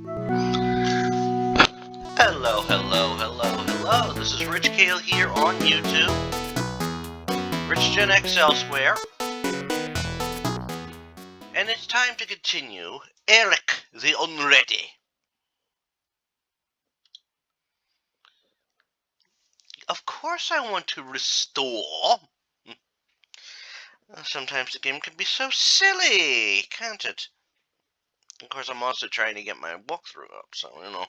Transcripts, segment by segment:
Hello, hello, hello, hello. This is Rich Kale here on YouTube. Rich Gen X elsewhere. And it's time to continue Eric The Unready. Of course I want to restore. Sometimes the game can be so silly, can't it? Of course, I'm also trying to get my walkthrough up, so, you know.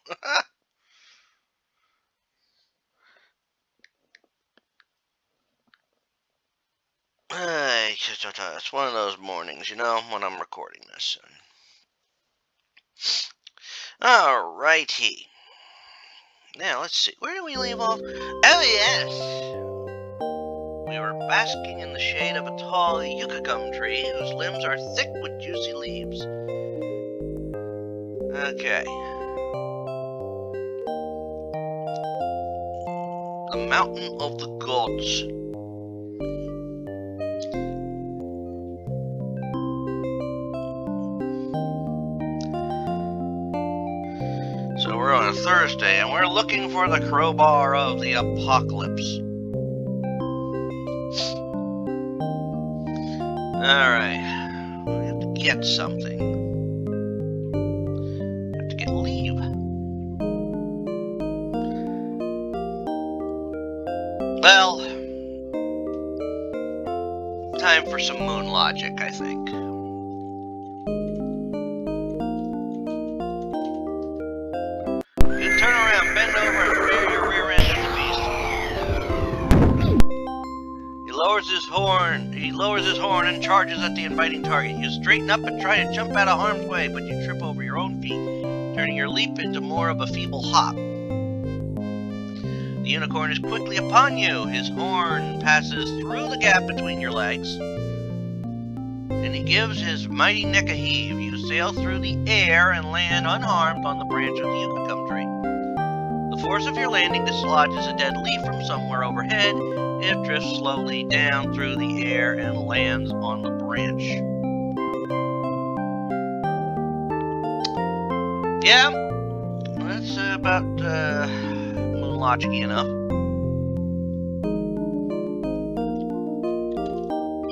It's one of those mornings, you know, when I'm recording this. Alrighty. Now, let's see. Where do we leave off? Oh, yes! We were basking in the shade of a tall yucca gum tree whose limbs are thick with juicy leaves. Okay. The Mountain of the Gods. So we're on a Thursday, and we're looking for the crowbar of the apocalypse. Alright. We have to get something. We have to get leave. Well, time for some moon logic, I think. You turn around, bend over, and rear your rear end at the beast. He lowers his horn and charges at the inviting target. You straighten up and try to jump out of harm's way, but you trip over your own feet, turning your leap into more of a feeble hop. The unicorn is quickly upon you. His horn passes through the gap between your legs, and he gives his mighty neck a heave. You sail through the air and land unharmed on the branch of the yucca gum tree. The force of your landing dislodges a dead leaf from somewhere overhead. It drifts slowly down through the air and lands on the branch. Yeah, that's about moon logic-y enough.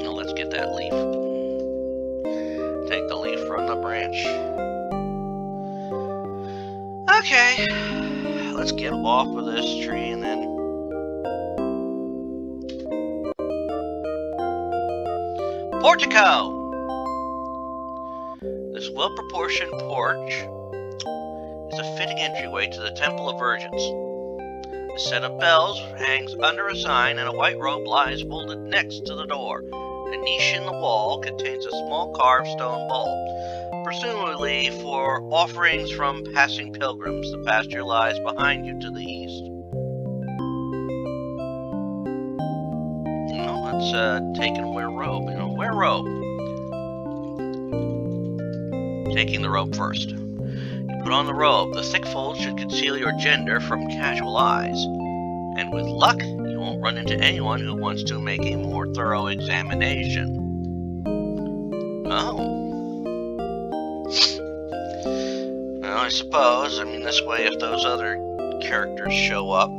Now let's get that leaf. Take the leaf from the branch. Okay, let's get off of this tree and then portico! This well-proportioned porch is a fitting entryway to the Temple of Virgins. A set of bells hangs under a sign and a white robe lies folded next to the door. A niche in the wall contains a small carved stone bowl, presumably for offerings from passing pilgrims. The pasture lies behind you to the east. Let's take and wear robe. Wear robe. Taking the robe first. You put on the robe. The thick folds should conceal your gender from casual eyes. And with luck, you won't run into anyone who wants to make a more thorough examination. Oh. Well, I suppose. This way, if those other characters show up.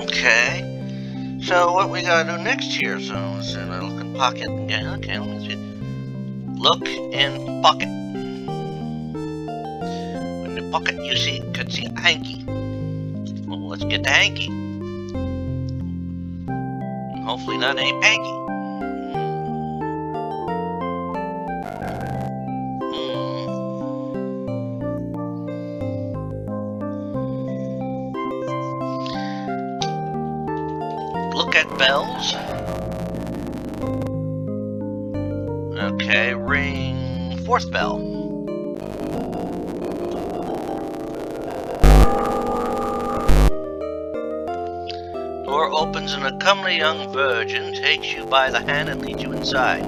Okay, so what we gotta do next here? So let's look in pocket again. Okay, let me see. Look in pocket. In the pocket, you could see a hanky. Well, let's get the hanky. And hopefully not any panky. Look at bells. Okay, ring fourth bell. Door opens and a comely young virgin takes you by the hand and leads you inside.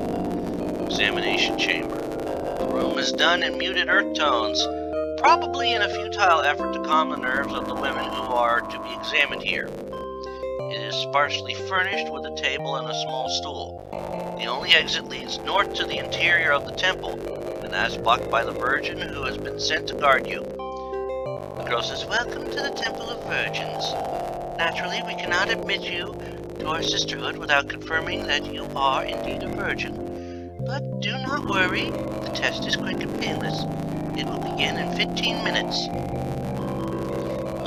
Examination chamber. The room is done in muted earth tones, probably in a futile effort to calm the nerves of the women who are to be examined here. It is sparsely furnished with a table and a small stool. The only exit leads north to the interior of the temple, and that is blocked by the Virgin who has been sent to guard you. The girl says, "Welcome to the Temple of Virgins. Naturally, we cannot admit you to our sisterhood without confirming that you are indeed a virgin. But do not worry, the test is quick and painless. It will begin in 15 minutes.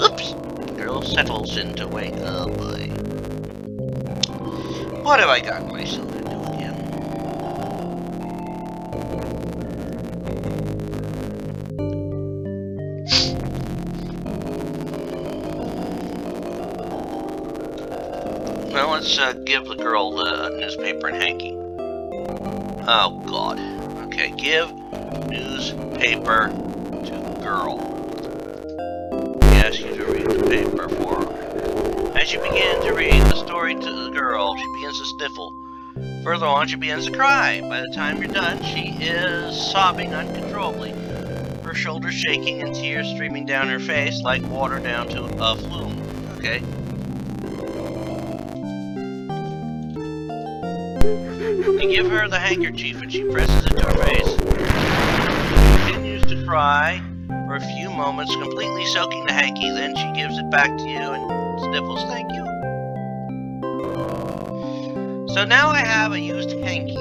Oops! The girl settles into wait. Oh boy. What have I gotten myself into again? Well, let's give the girl the newspaper and hanky. Oh, God. Okay, give newspaper to girl. We ask you to read the paper for her. As you begin to read the story to the girl, she begins to sniffle. Further on, she begins to cry. By the time you're done, she is sobbing uncontrollably, her shoulders shaking and tears streaming down her face like water down to a flume. Okay. You give her the handkerchief and she presses it to her face. She continues to cry for a few moments, completely soaking the hanky. Then she gives it back to you and sniffles, "Thank you." So now I have a used hanky.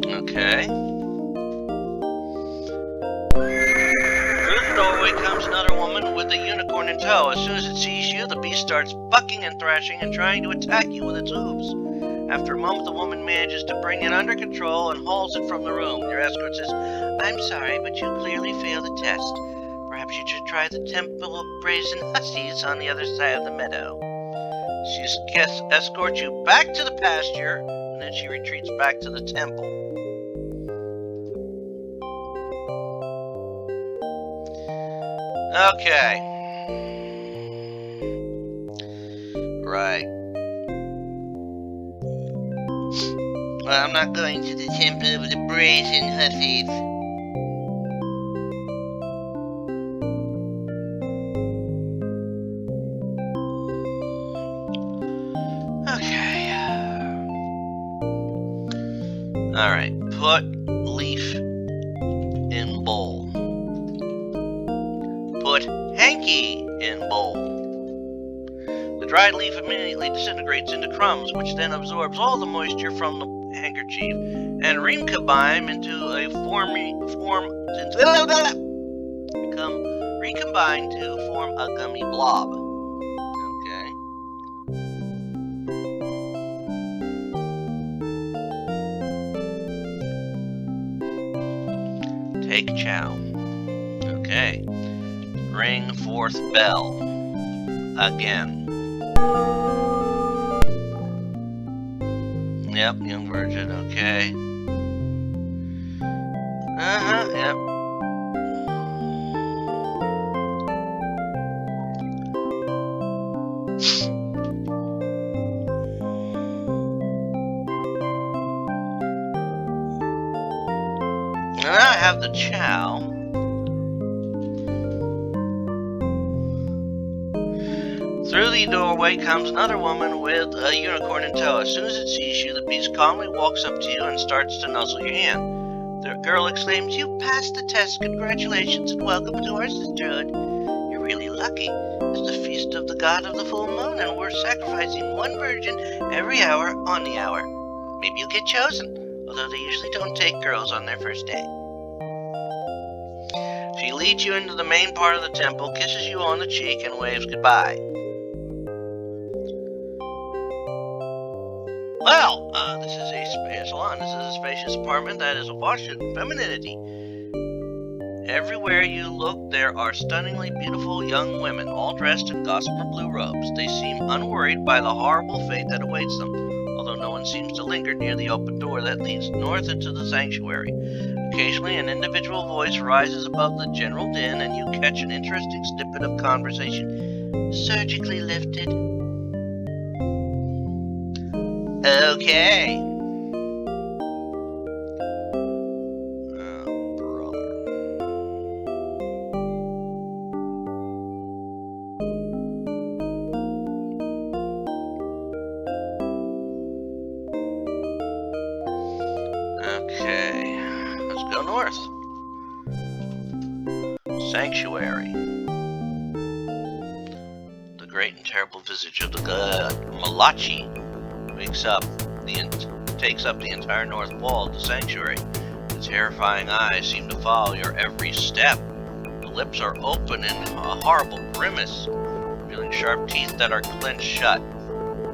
Okay. Comes another woman with a unicorn in tow. As soon as it sees you, the beast starts bucking and thrashing and trying to attack you with its hooves. After a moment, the woman manages to bring it under control and hauls it from the room. Your escort says, "I'm sorry, but you clearly failed the test. Perhaps you should try the Temple of Brazen Hussies on the other side of the meadow." She escorts you back to the pasture, and then she retreats back to the temple. Okay. Right. Well, I'm not going to the Temple of the Brazen Hussies. Okay. Alright. Put leaf in bowl. Put hanky in bowl. The dried leaf immediately disintegrates into crumbs, which then absorbs all the moisture from the handkerchief and recombine recombine to form a gummy blob. Okay. Take chow. Okay. Ring fourth bell. Again. Yep, young virgin, okay. Yep. And now I have the chow. Through the doorway comes another woman with a unicorn in tow. As soon as it sees you, the beast calmly walks up to you and starts to nuzzle your hand. The girl exclaims, "You passed the test. Congratulations and welcome to our sisterhood. You're really lucky. It's the feast of the god of the full moon, and we're sacrificing one virgin every hour on the hour. Maybe you'll get chosen, although they usually don't take girls on their first day." She leads you into the main part of the temple, kisses you on the cheek, and waves goodbye. Well, this is a salon. This is a spacious apartment that is awash in femininity. Everywhere you look, there are stunningly beautiful young women, all dressed in gossamer blue robes. They seem unworried by the horrible fate that awaits them, although no one seems to linger near the open door that leads north into the sanctuary. Occasionally, an individual voice rises above the general din, and you catch an interesting snippet of conversation surgically lifted. Okay. Oh, brother. Okay. Let's go north. Sanctuary. The great and terrible visage of the god Malachi takes up the entire north wall of the sanctuary. Its terrifying eyes seem to follow your every step. The lips are open in a horrible grimace, revealing sharp teeth that are clenched shut.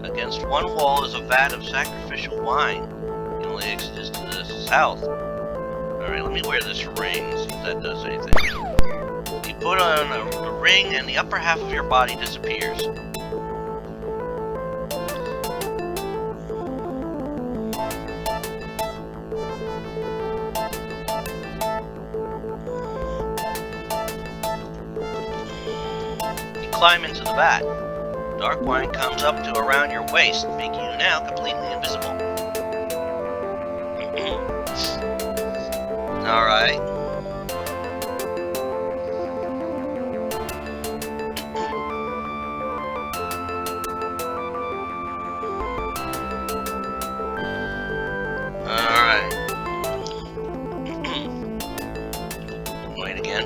Against one wall is a vat of sacrificial wine. It only exists to the south. Alright, let me wear this ring, see if that does anything. You put on the ring and the upper half of your body disappears. Climb into the vat. Dark wine comes up to around your waist, making you now completely invisible. Alright. Alright. Wait again.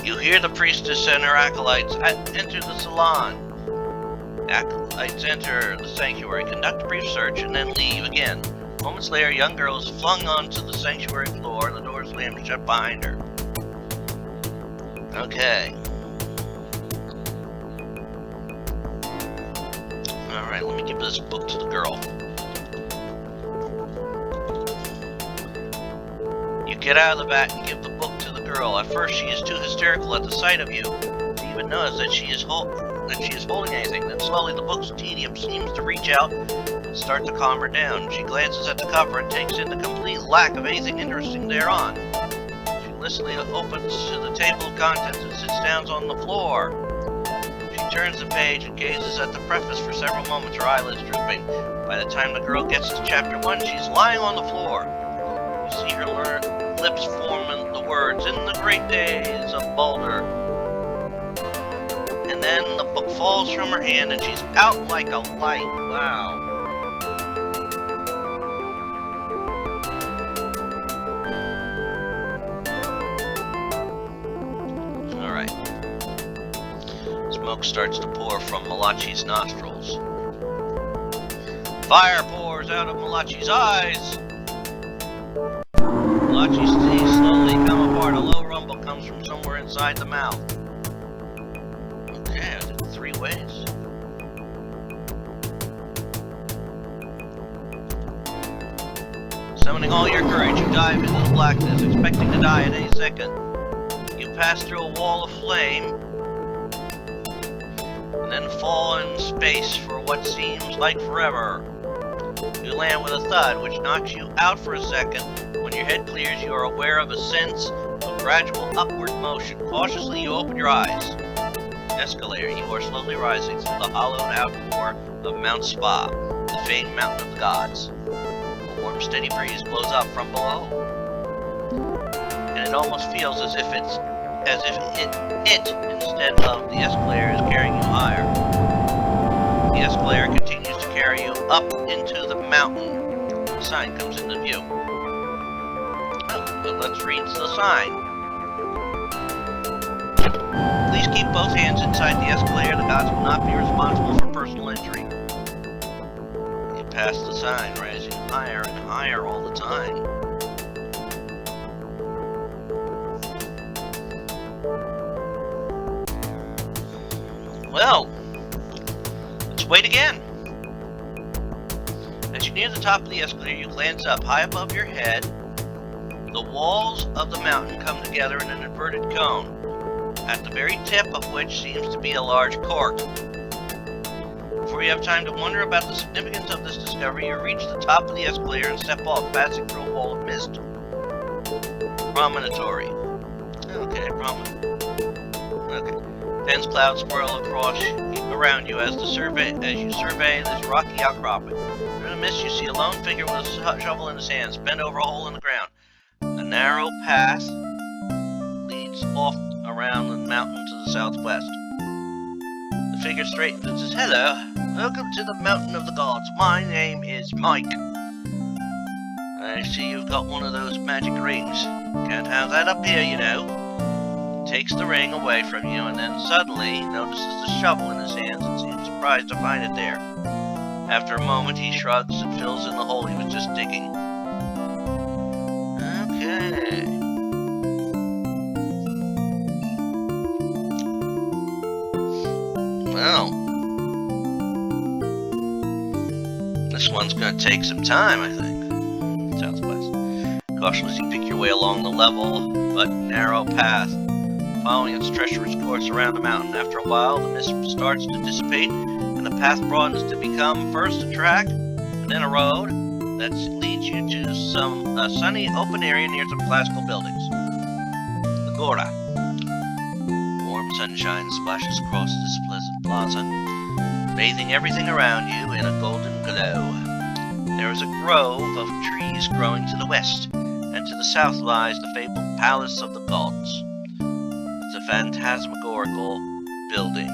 You hear the priestess and her acolytes enter the salon. Acolytes enter the sanctuary, conduct a brief search, and then leave again. Moments later, a young girl is flung onto the sanctuary floor, and the door slams shut behind her. Okay. Alright, let me give this book to the girl. You get out of the vat and give the book to the girl. At first, she is too hysterical at the sight of you to even notice that she is holding anything. Then slowly the book's tedium seems to reach out and start to calm her down. She glances at the cover and takes in the complete lack of anything interesting thereon. She listlessly opens to the table of contents and sits down on the floor. She turns the page and gazes at the preface for several moments, her eyelids drooping. By the time the girl gets to chapter 1, she's lying on the floor. You see her lips forming the words, "In the great days of Baldur." And then the book falls from her hand and she's out like a light. Wow. Alright. Smoke starts to pour from Malachi's nostrils. Fire pours out of Malachi's eyes. Malachi's teeth slowly come apart. A low rumble comes from somewhere inside the mouth. Okay, I did it 3 ways. Summoning all your courage, you dive into the blackness, expecting to die at any second. You pass through a wall of flame, and then fall in space for what seems like forever. You land with a thud, which knocks you out for a second. When your head clears, you are aware of a sense of gradual upward motion. Cautiously, you open your eyes. Escalator, you are slowly rising through the hollowed-out core of Mount Spa, the famed mountain of the gods. A warm, steady breeze blows up from below, and it almost feels as if it instead of the escalator is carrying you higher. The escalator continues to carry you up into the mountain. The sign comes into view. Oh, but let's read the sign. Please keep both hands inside the escalator. The gods will not be responsible for personal injury. You pass the sign, rising higher and higher all the time. Well, let's wait again. As you near the top of the escalator, you glance up. High above your head, the walls of the mountain come together in an inverted cone, at the very tip of which seems to be a large cork. Before you have time to wonder about the significance of this discovery, you reach the top of the escalator and step off, passing through a wall of mist. Promontory. Okay, Okay. Dense clouds swirl around you as you survey this rocky outcropping. Through the mist, you see a lone figure with a shovel in his hands, bent over a hole in the ground. A narrow path leads off around the mountain to the southwest. The figure straightens and says, "Hello, welcome to the Mountain of the Gods. My name is Mike. I see you've got one of those magic rings. Can't have that up here, you know." He takes the ring away from you and then suddenly notices the shovel in his hands and seems surprised to find it there. After a moment, he shrugs and fills in the hole he was just digging. Okay. Well, this one's going to take some time, I think. Southwest. Cautiously, you pick your way along the level but narrow path, following its treacherous course around the mountain. After a while, the mist starts to dissipate, and the path broadens to become first a track, and then a road that leads you to some sunny open area near some classical buildings. Agora. Warm sunshine splashes across this pleasant plaza, bathing everything around you in a golden glow. There is a grove of trees growing to the west, and to the south lies the fabled Palace of the Gods. It's a phantasmagorical building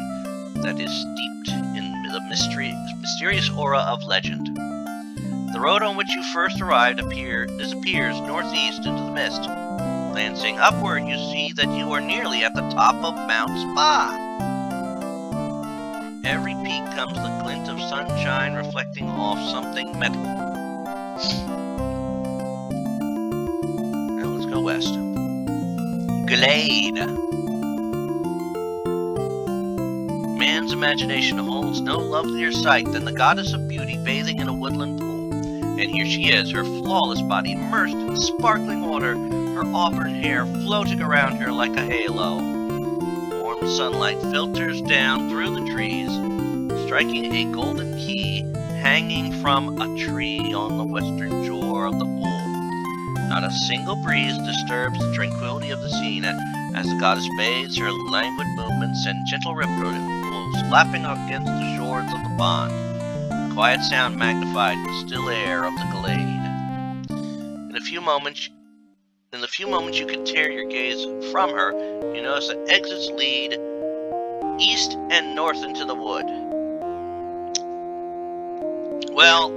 that is steeped in the mysterious aura of legend. The road on which you first arrived disappears northeast into the mist. Glancing upward, you see that you are nearly at the top of Mount Spa. From every peak comes the glint of sunshine reflecting off something metal. Now let's go west. Glade. Man's imagination holds no lovelier sight than the goddess of beauty bathing in a woodland pool. And here she is, her flawless body immersed in the sparkling water, her auburn hair floating around her like a halo. Warm sunlight filters down through the trees, striking a golden key hanging from a tree on the western shore of the pool. Not a single breeze disturbs the tranquility of the scene as the goddess bathes, her languid movements and gentle ripples lapping against the shores of the pond. Quiet sound magnified the still air of the glade. In the few moments you can tear your gaze from her, you notice that exits lead east and north into the wood. Well,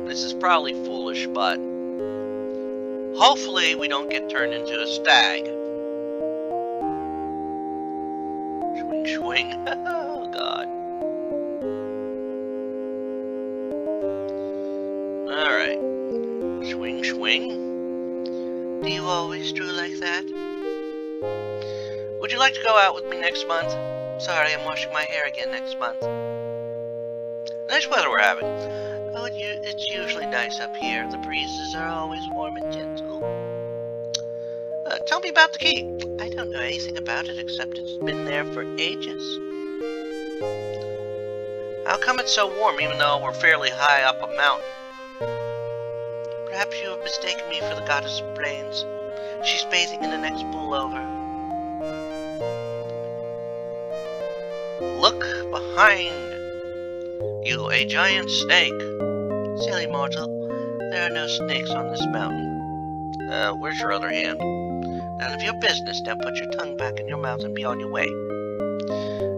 this is probably foolish, but hopefully we don't get turned into a stag. Swing. Oh, God. Alright. Swing, swing. Do you always do like that? Would you like to go out with me next month? Sorry, I'm washing my hair again next month. Nice weather we're having. Oh, it's usually nice up here. The breezes are always warm and gentle. Tell me about the key. I don't know anything about it except it's been there for ages. How come it's so warm even though we're fairly high up a mountain? Perhaps you have mistaken me for the goddess of plains. She's bathing in the next pool over. Look behind you, a giant snake. Silly mortal, there are no snakes on this mountain. Where's your other hand? None of your business. Now put your tongue back in your mouth and be on your way.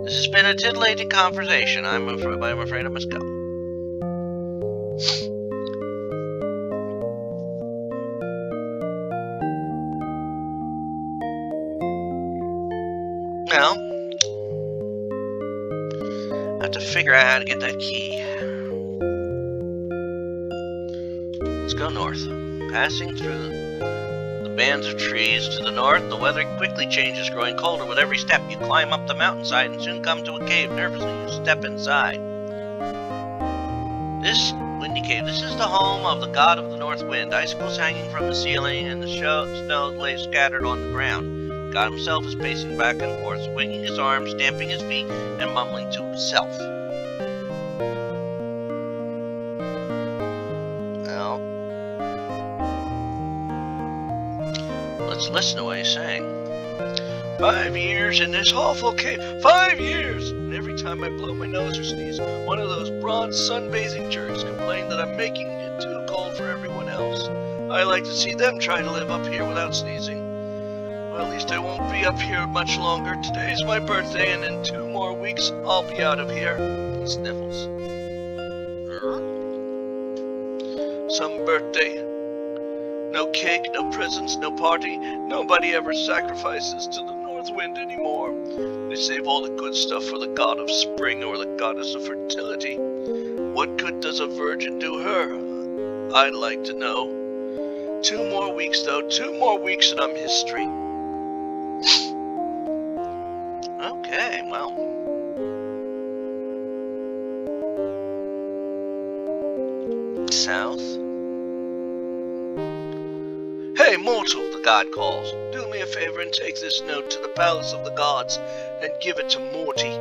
This has been a titillating conversation. I'm afraid I must go. Now, I have to figure out how to get that key. Let's go north. Passing through bands of trees to the north, the weather quickly changes, growing colder with every step. You climb up the mountainside and soon come to a cave. Nervously, you step inside. This windy cave, this is the home of the god of the north wind. Icicles hanging from the ceiling and the snow lay scattered on the ground. God himself is pacing back and forth, swinging his arms, stamping his feet, and mumbling to himself. Well, Let's listen to what he's saying. 5 years in this awful cave. 5 years! And every time I blow my nose or sneeze, one of those bronze sunbathing jerks complain that I'm making it too cold for everyone else. I like to see them try to live up here without sneezing. Well, at least I won't be up here much longer. Today's my birthday, and in 2 more weeks, I'll be out of here. He sniffles. Some birthday. No cake, no presents, no party. Nobody ever sacrifices to the north wind anymore. They save all the good stuff for the god of spring or the goddess of fertility. What good does a virgin do her? I'd like to know. 2 more weeks, though. 2 more weeks and I'm history. Okay, well. South. Hey, mortal, the god calls. Do me a favor and take this note to the palace of the gods and give it to Morty.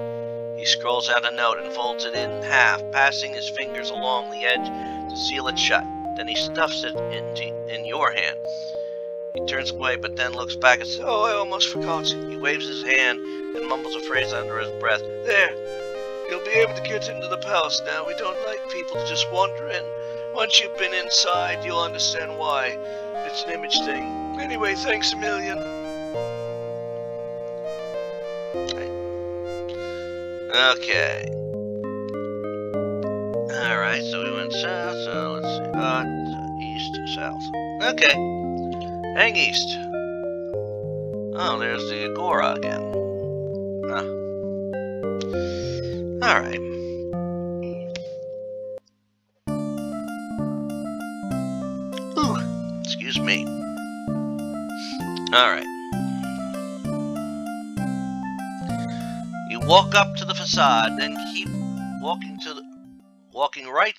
He scrawls out a note and folds it in half, passing his fingers along the edge to seal it shut. Then he stuffs it in your hand. He turns away, but then looks back and says, "Oh, I almost forgot." He waves his hand and mumbles a phrase under his breath. "There, you'll be able to get into the palace now. We don't like people to just wander in. Once you've been inside, you'll understand why. It's an image thing. Anyway, thanks a million." Okay. Alright, so we went south, so let's see. East to south. Okay. Hang east. Oh, there's the Agora again. Huh. Alright. Ooh, excuse me. Alright. You walk up to the facade, then keep walking right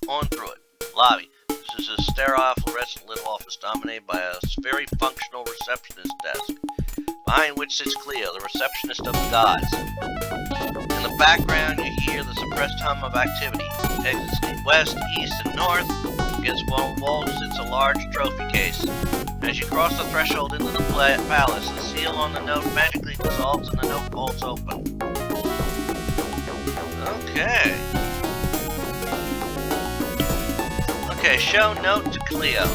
on through it. Lobby. This is a sterile fluorescent lit office dominated by a very functional receptionist desk, behind which sits Cleo, the receptionist of the gods. In the background, you hear the suppressed hum of activity. Exits west, east, and north. Against one wall sits a large trophy case. As you cross the threshold into the palace, the seal on the note magically dissolves and the note folds open. Okay. Okay, show note to Cleo.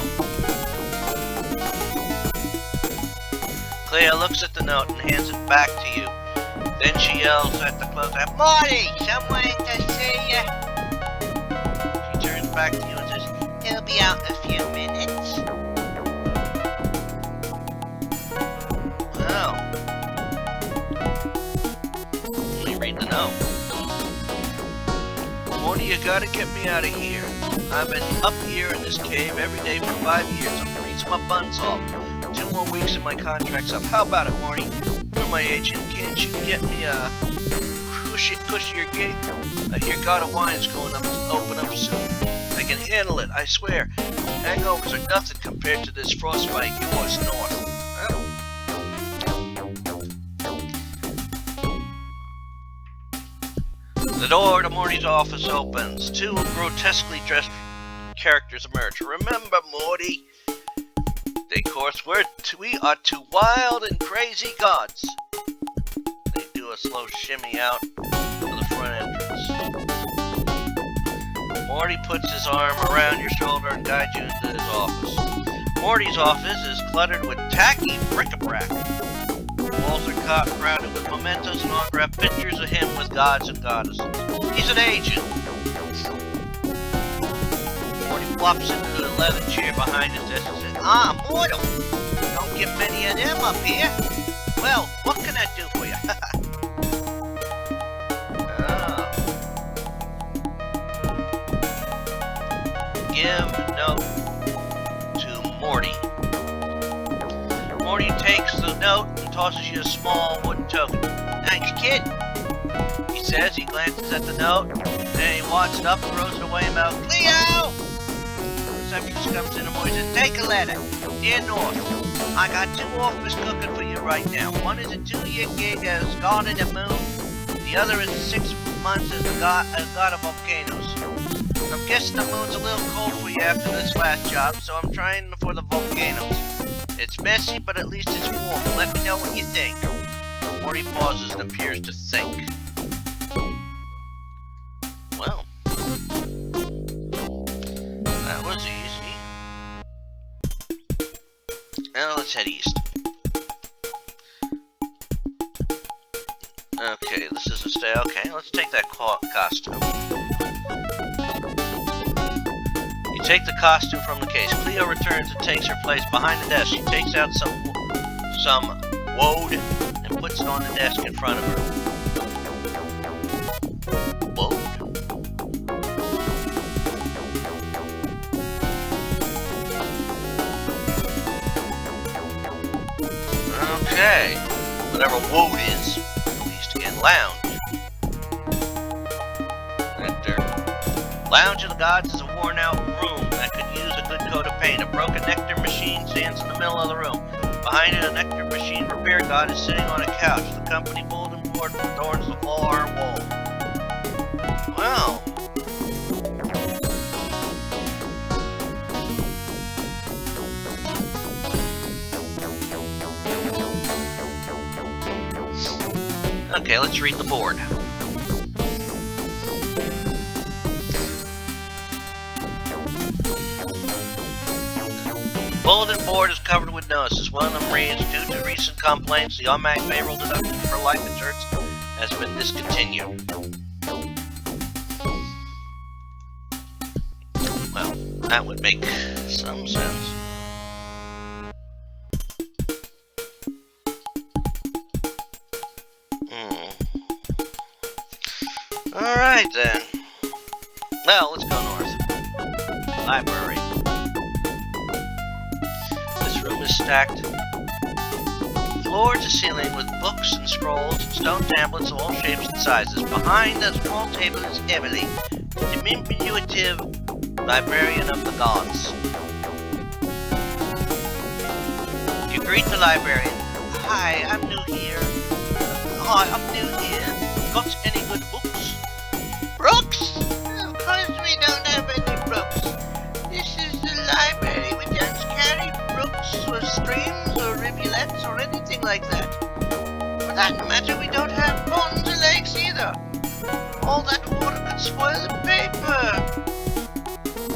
Cleo looks at the note and hands it back to you. Then she yells at the closer, "Morty, someone to see ya." She turns back to you and says, "He'll be out in a few minutes." Oh. Let me read the note. "Morty, you gotta get me out of here. I've been up here in this cave every day for 5 years. I'm freezing my buns off. 2 more weeks and my contract's up. How about it, Morty? You're my agent. Can't you get me a cushier gig? I hear God of Wine's going up to open up soon. I can handle it, I swear. Hangovers are nothing compared to this frostbite yours north." The door to Morty's office opens. 2 grotesquely dressed characters emerge. "Remember, Morty, they course we are 2 wild and crazy gods." They do a slow shimmy out to the front entrance. Morty puts his arm around your shoulder and guides you into his office. Morty's office is cluttered with tacky bric-a-brac. The walls are crowded with mementos and autographed pictures of him with gods and goddesses. He's an agent. Morty flops into the leather chair behind his desk and says, "Ah, mortal! Don't get many of them up here. Well, what can I do for you?" Oh. Give note to Morty. Morty takes the note and tosses you a small wooden token. "Thanks, kid," he says. He glances at the note, then he wads it up, throws it away, and mouths, "Cleo!" The receptionist comes in and Morty says, "Take a letter. Dear North, I got 2 offers cooking for you right now. One is a 2-year gig as God of the Moon. The other is 6 months as God of Volcanoes. I'm guessing the moon's a little cold for you after this last job, so I'm trying for the volcanoes. It's messy, but at least it's warm. Let me know what you think. Morty pauses and appears to think. Well, that was easy. Now let's head east. Okay, this is a stay. Okay, let's take that costume. You take the costume from the case. Cleo returns and takes her place behind the desk. She takes out some woad and puts it on the desk in front of her. Woad? Okay, whatever woad is. Lounge. Nectar. Lounge of the Gods is a worn-out room that could use a good coat of paint. A broken nectar machine stands in the middle of the room. Behind it, a nectar machine repair god is sitting on a couch. The company bulletin board adorns the far wall. Well. Okay, let's read the board. The bulletin board is covered with notices. One of them reads, due to recent complaints, the automatic payroll deduction for life insurance has been discontinued. Well, that would make some sense. Alright then. Well, let's go north. Library. This room is stacked floor to ceiling with books and scrolls and stone tablets of all shapes and sizes. Behind the small table is Emily, the diminutive librarian of the gods. You greet the librarian. Hi, I'm new here. Got any good books? Brooks? Of course we don't have any brooks. This is the library. We don't carry brooks or streams or rivulets or anything like that. For that matter, we don't have ponds or lakes either. All that water could spoil the paper.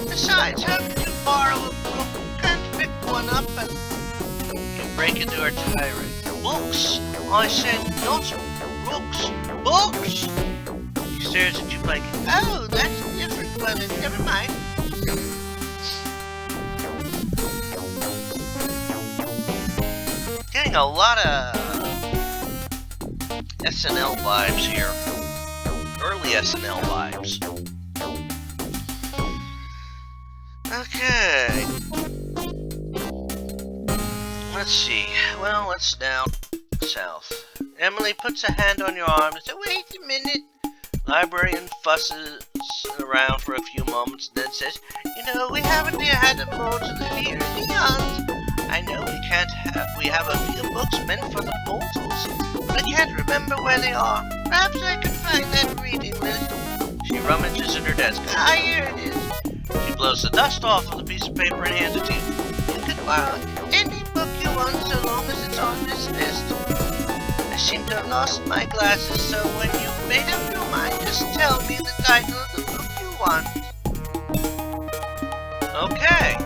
Besides, how could you borrow a brook? You can't pick one up and... You break into her tirade. Books! I said not brooks. Books! She stares at you like, oh, that's different. Well, then, never mind. Getting a lot of SNL vibes here. Early SNL vibes. Okay. Let's see. Well, let's down south. Emily puts a hand on your arm and says, wait a minute. Librarian fusses around for a few moments and then says, you know, we haven't had a mortal here in eons. I know we have a few books meant for the mortals, but I can't remember where they are. Perhaps I can find that reading list. She rummages in her desk. Ah, here it is. She blows the dust off of the piece of paper and hands it to you. You can borrow any book you want so long as it's on this list. I seem to have lost my glasses, so when you've made up your mind, just tell me the title of the book you want. Okay.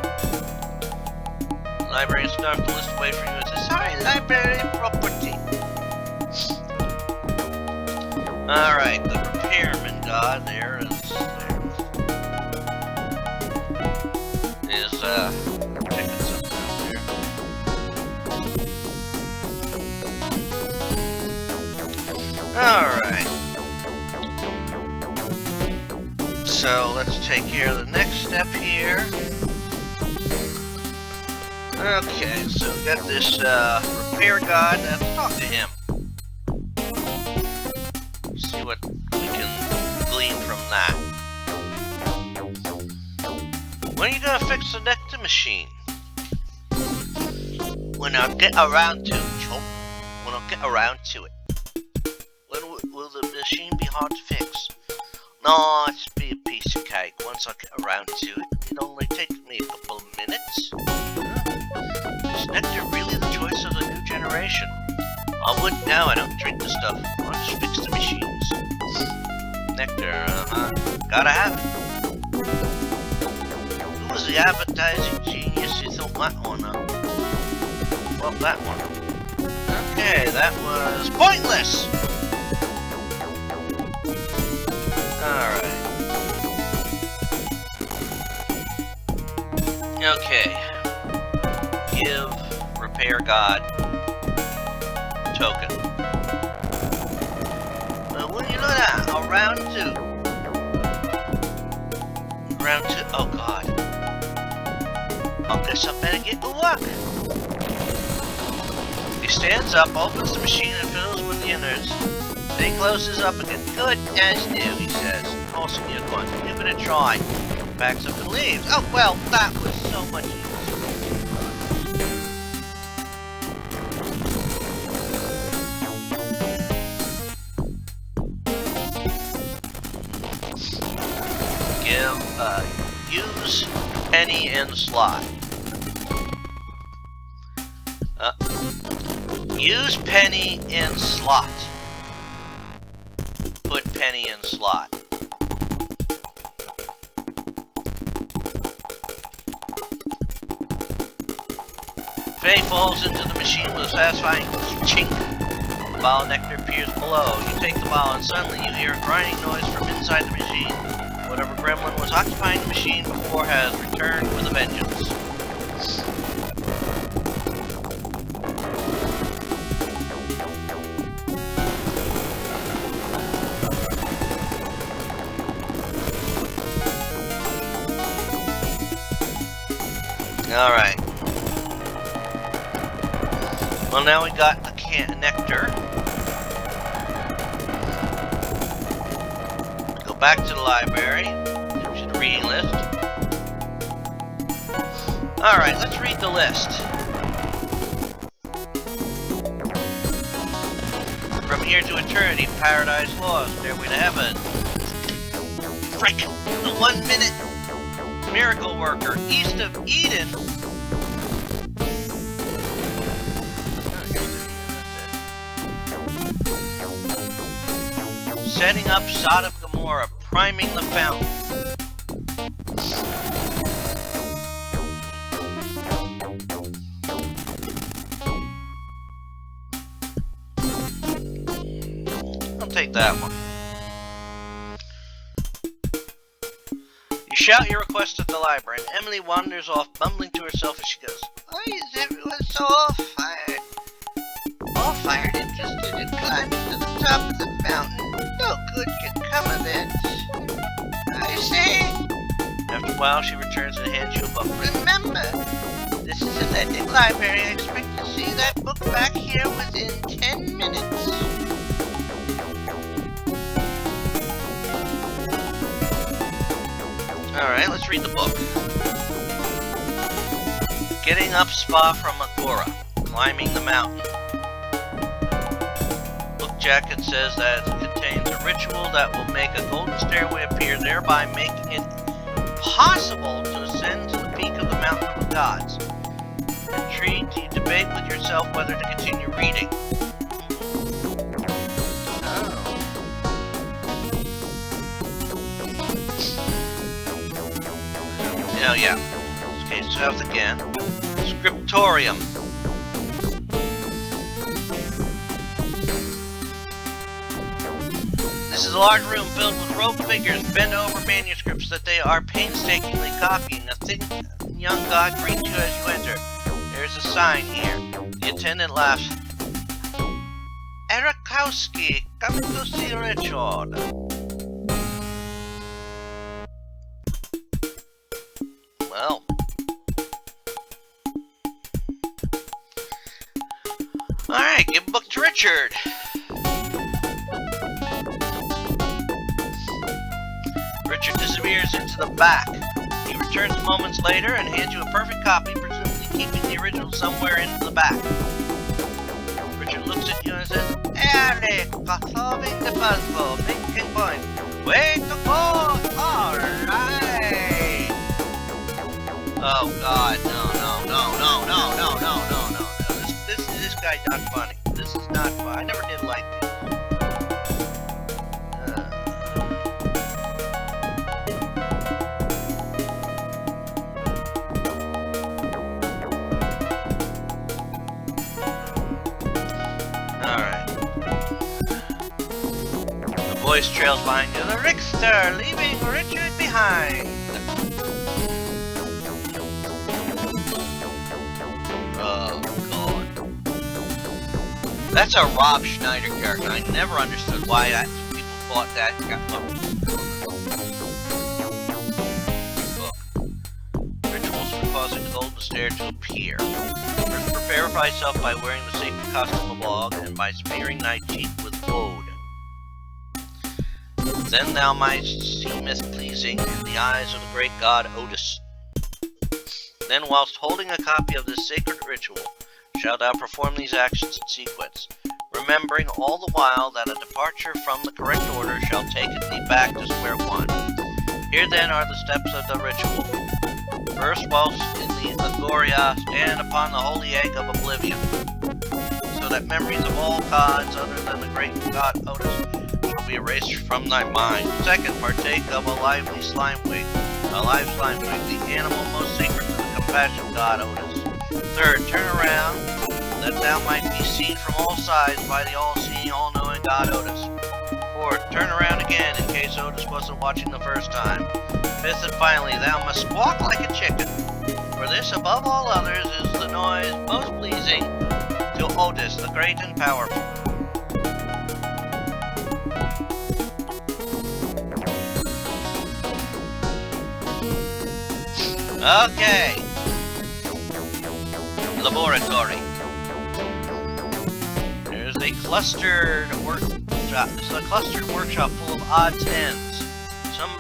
The librarian starts the list away from you and says, sorry, library property. Alright, the repairman god there is picking something out there. Alright. So let's take care of the next step here. Okay, so we got this repair god. Let's talk to him. See what we can glean from that. When are you gonna fix the nectar machine? When I get around to it, Chop. When I get around to it. When will the machine be hard to fix? No, it's be a piece of cake. Once I get around to it, it only takes me a couple of minutes. This nectar would? No, I don't drink the stuff. I'll just fix the machines. Nectar, gotta have it. Who was the advertising genius who thought that one up? Well, that one. Okay, that was pointless! Alright. Okay. Give Repair God token. Well, what do you know that? Oh, round 2. Round 2. Oh, God. I guess I better get to work. He stands up, opens the machine, and fills with the innards. Then he closes up again. Good as new, he says. Awesome, Unicorn. Give it a try. Backs up and leaves. Oh, well, that was so much easier. Use penny in slot. Use penny in slot. Put penny in slot. Faye falls into the machine with a satisfying chink. The ball of nectar appears below. You take the ball and suddenly you hear a grinding noise from inside the machine. Whatever gremlin was occupying the machine before has returned with a vengeance. Alright. Well, now we got the nectar. Go back to the library. There's the reading list. Alright, let's read the list. From here to eternity, paradise lost, stairway to heaven. Frick! The 1 minute miracle worker, east of Eden. Setting up Sodom Gomorrah, priming the fountain. I'll take that one. You shout your request at the library, and Emily wanders off, mumbling to herself as she goes, "Why is everyone so all-fired? All-fired, interested in climbing to the top of the fountain. No good can come of it. I say." After a while, she returns and hands you a book. "Remember, this is a legend library. I expect to see that book back here within 10 minutes. Alright, let's read the book. Getting up Spa from Agora. Climbing the mountain. Book jacket says that it contains a ritual that will make a golden stairway appear, thereby making it possible to ascend to the peak of the Mountain of the Gods. Intrigued, you debate with yourself whether to continue reading. Oh yeah. Okay, south again. Scriptorium. This is a large room filled with robed figures bent over manuscripts that they are painstakingly copying. A thin young god greets you as you enter. There's a sign here. The attendant laughs. Erikowski, come to see Richard. Well. Alright, give a book to Richard. Richard disappears into the back. He returns moments later and hands you a perfect copy, presumably keeping the original somewhere in the back. Richard looks at you and says, "Eric, solving the puzzle, making point. Way to go! Alright!" Oh god, no. This guy's not funny. This is not not fun. I never did like these. Alright. The voice trails behind you. The Rickster, leaving Richard behind. Oh, God. That's a Rob Schneider character. I never understood why people thought that. Book. Rituals for causing the golden stare to appear. First, prepare thyself by wearing the sacred costume of Og, and by smearing thy cheek with woad. Then thou mightst seemest pleasing in the eyes of the great god Otis. Then, whilst holding a copy of this sacred ritual, shalt thou perform these actions in sequence, remembering all the while that a departure from the correct order shall take thee back to square one. Here then are the steps of the ritual. First, whilst in the Agoria, stand upon the holy egg of oblivion, so that memories of all gods other than the great god Otis shall be erased from thy mind. Second, partake of a lively slime wig, a live slime wig, the animal most sacred to the compassion god Otis. Third, turn around, that thou might be seen from all sides by the all-seeing, all-knowing god Otis. Fourth, turn around again in case Otis wasn't watching the first time. Fifth and finally, thou must squawk like a chicken, for this above all others is the noise most pleasing to Otis, the great and powerful. Okay. Laboratory. There's a clustered workshop. This is a clustered workshop full of odds and ends. Some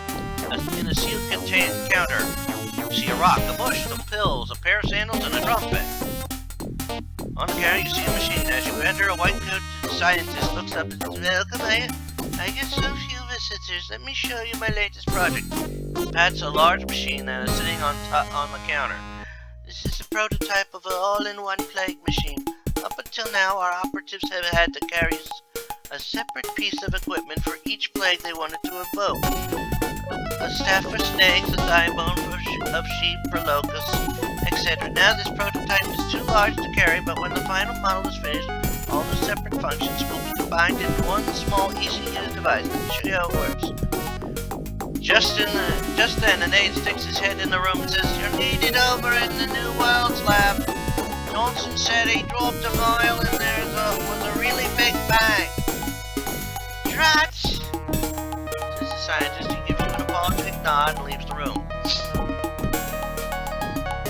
in a sealed contained counter. You see a rock, a bush, some pills, a pair of sandals, and a trumpet. On the counter, you see a machine. As you enter, a white-coated scientist looks up and says, "Welcome, I get so few visitors. Let me show you my latest project." That's a large machine that is sitting on the counter. This is a prototype of an all-in-one plague machine. Up until now, our operatives have had to carry a separate piece of equipment for each plague they wanted to evoke. A staff for snakes, a thigh bone of sheep for locusts, etc. Now this prototype is too large to carry, but when the final model is finished, all the separate functions will be combined into one small, easy-to-use device. Let me show you how it works. Just then, an aide sticks his head in the room and says, "You're needed over in the New Worlds lab. Johnson said he dropped a vial and there was a really big bang." "Trats!" says the scientist. He gives you an apologetic nod and leaves the room.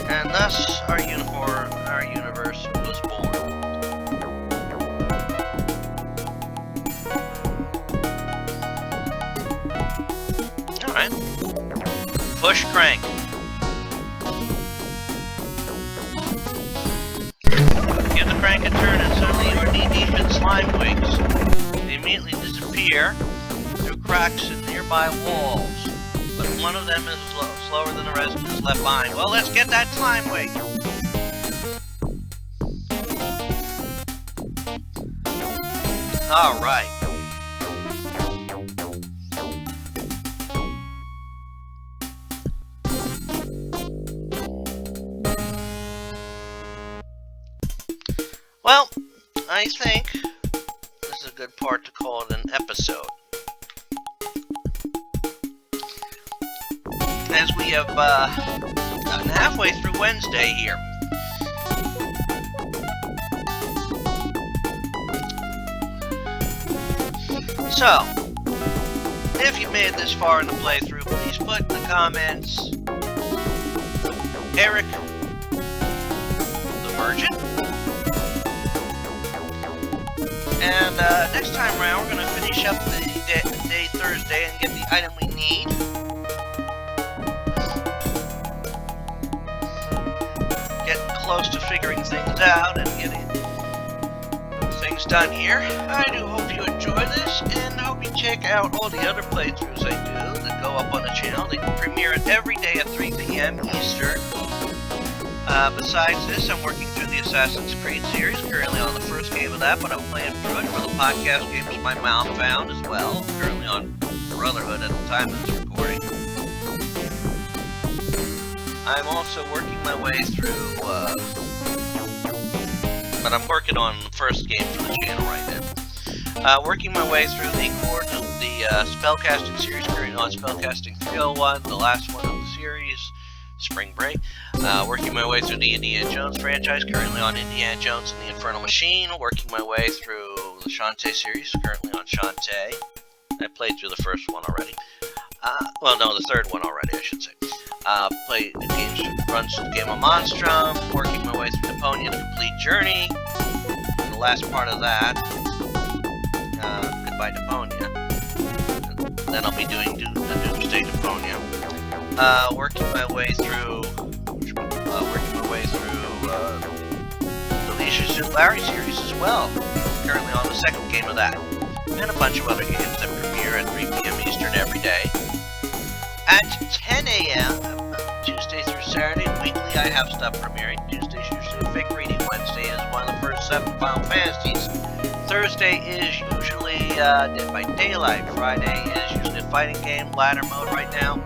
And thus, our universe was born. Alright. Push crank. Give the crank a turn and suddenly you are knee-deep in slime wigs. They immediately disappear through cracks in nearby walls. But one of them is slower than the rest and is left behind. Well, let's get that slime wig. Alright. Well, I think this is a good part to call it an episode. As we have gotten halfway through Wednesday here. So, if you made this far in the playthrough, please put in the comments, Eric the Virgin. And next time around, we're going to finish up the day Thursday and get the item we need. Getting close to figuring things out and getting things done here. I do hope you enjoy this, and I hope you check out all the other playthroughs I do that go up on the channel. They premiere it every day at 3 p.m. Eastern. Besides this, I'm working through the the Assassin's Creed series. Currently on the first game of that, but I'm playing through it for the podcast games my mom found as well. Currently on Brotherhood at the time of this recording. I'm also working my way through, but I'm working on the first game for the channel right now. Working my way through the spellcasting series, currently on Spellcasting 301, the last one of the series, Spring Break. Working my way through the Indiana Jones franchise, currently on Indiana Jones and the Infernal Machine. Working my way through the Shantae series, currently on Shantae. I played through the first one already. Well, no, the third one already, I should say. Played the games, runs through the game of Monstrum, working my way through Deponia, the complete journey. And the last part of that, Goodbye Deponia. And then I'll be doing the Doomsday Deponia. Working my way through the Leisure Suit Larry series as well. Currently on the second game of that. And a bunch of other games that premiere at 3 p.m. Eastern every day. At 10 a.m. Tuesday through Saturday, weekly I have stuff premiering. Tuesday's usually a fake reading. Wednesday is one of the first 7 Final Fantasies. Thursday is usually Dead by Daylight. Friday is usually a fighting game, ladder mode right now.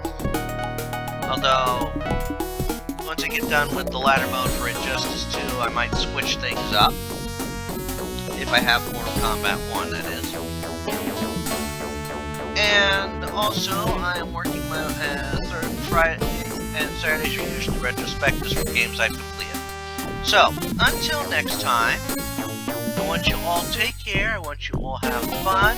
Although, once I get done with the ladder mode for Injustice 2, I might switch things up. If I have Mortal Kombat 1, that is. And also, I am working my third Friday and Saturdays are usually retrospectives for games I've completed. So, until next time, I want you all to take care, I want you all have fun,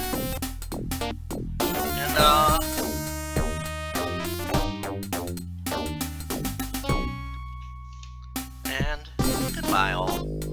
and goodbye all.